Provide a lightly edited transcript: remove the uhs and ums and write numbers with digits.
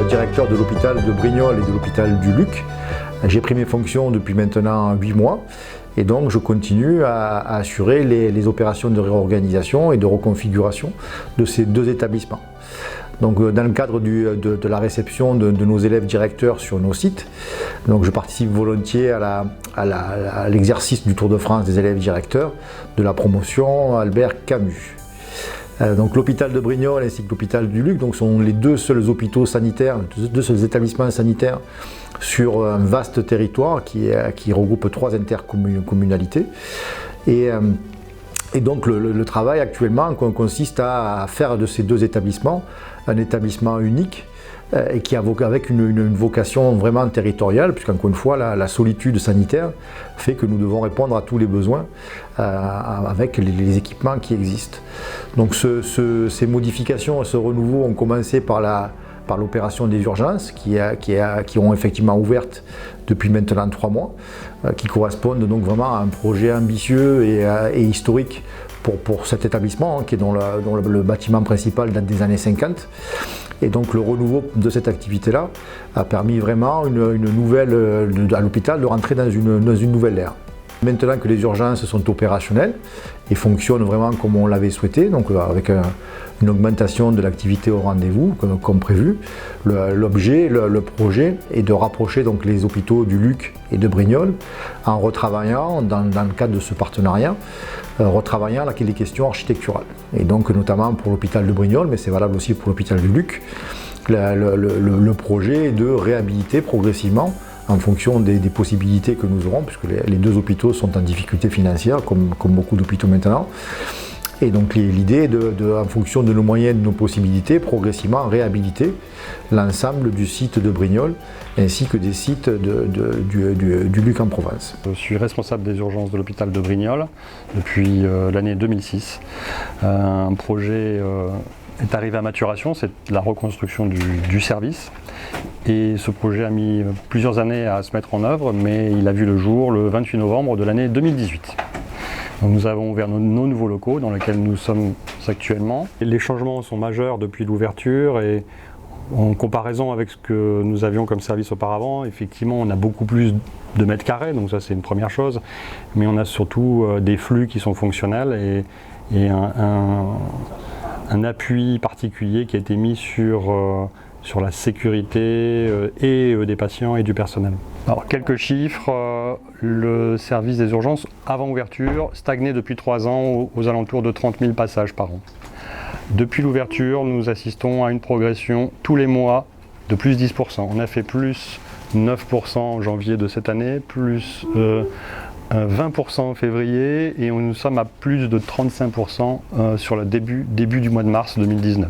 directeur de l'hôpital de Brignoles et de l'hôpital du Luc. J'ai pris mes fonctions depuis maintenant 8 mois et donc je continue à assurer les opérations de réorganisation et de reconfiguration de ces deux établissements. Donc, dans le cadre de la réception de nos élèves directeurs sur nos sites, donc je participe volontiers à l'exercice du Tour de France des élèves directeurs de la promotion Albert Camus. Donc l'hôpital de Brignoles ainsi que l'hôpital du Luc sont les deux seuls hôpitaux sanitaires, deux seuls établissements sanitaires sur un vaste territoire qui regroupe 3 intercommunalités. Et donc le travail actuellement consiste à faire de ces deux établissements un établissement unique et qui avec une vocation vraiment territoriale, puisqu'encore une fois la solitude sanitaire fait que nous devons répondre à tous les besoins avec les équipements qui existent. Donc ces modifications, ce renouveau ont commencé par l'opération des urgences qui ont effectivement ouvertes depuis maintenant 3 mois, qui correspondent donc vraiment à un projet ambitieux et historique pour cet établissement, dont le bâtiment principal date des années 50. Et donc le renouveau de cette activité-là a permis vraiment à l'hôpital de rentrer dans une nouvelle ère. Maintenant que les urgences sont opérationnelles et fonctionnent vraiment comme on l'avait souhaité, donc avec une augmentation de l'activité au rendez-vous comme prévu, l'objet, le projet est de rapprocher donc les hôpitaux du Luc et de Brignoles en retravaillant, dans le cadre de ce partenariat, les questions architecturales. Et donc notamment pour l'hôpital de Brignoles, mais c'est valable aussi pour l'hôpital du Luc, le projet est de réhabiliter progressivement en fonction des possibilités que nous aurons, puisque les deux hôpitaux sont en difficulté financière, comme beaucoup d'hôpitaux maintenant. Et donc l'idée est en fonction de nos moyens et de nos possibilités, progressivement réhabiliter l'ensemble du site de Brignoles ainsi que des sites du Luc en Provence. Je suis responsable des urgences de l'hôpital de Brignoles depuis l'année 2006. Un projet est arrivé à maturation, c'est la reconstruction du service. Et ce projet a mis plusieurs années à se mettre en œuvre, mais il a vu le jour le 28 novembre de l'année 2018. Donc nous avons ouvert nos nouveaux locaux dans lesquels nous sommes actuellement. Et les changements sont majeurs depuis l'ouverture et en comparaison avec ce que nous avions comme service auparavant, effectivement on a beaucoup plus de mètres carrés, donc ça c'est une première chose, mais on a surtout des flux qui sont fonctionnels et un appui particulier qui a été mis sur la sécurité des patients et du personnel. Alors quelques chiffres, le service des urgences avant ouverture stagnait depuis 3 ans aux alentours de 30 000 passages par an. Depuis l'ouverture, nous assistons à une progression tous les mois de plus 10%. On a fait plus 9% en janvier de cette année, plus 20% en février et nous sommes à plus de 35% sur le début du mois de mars 2019.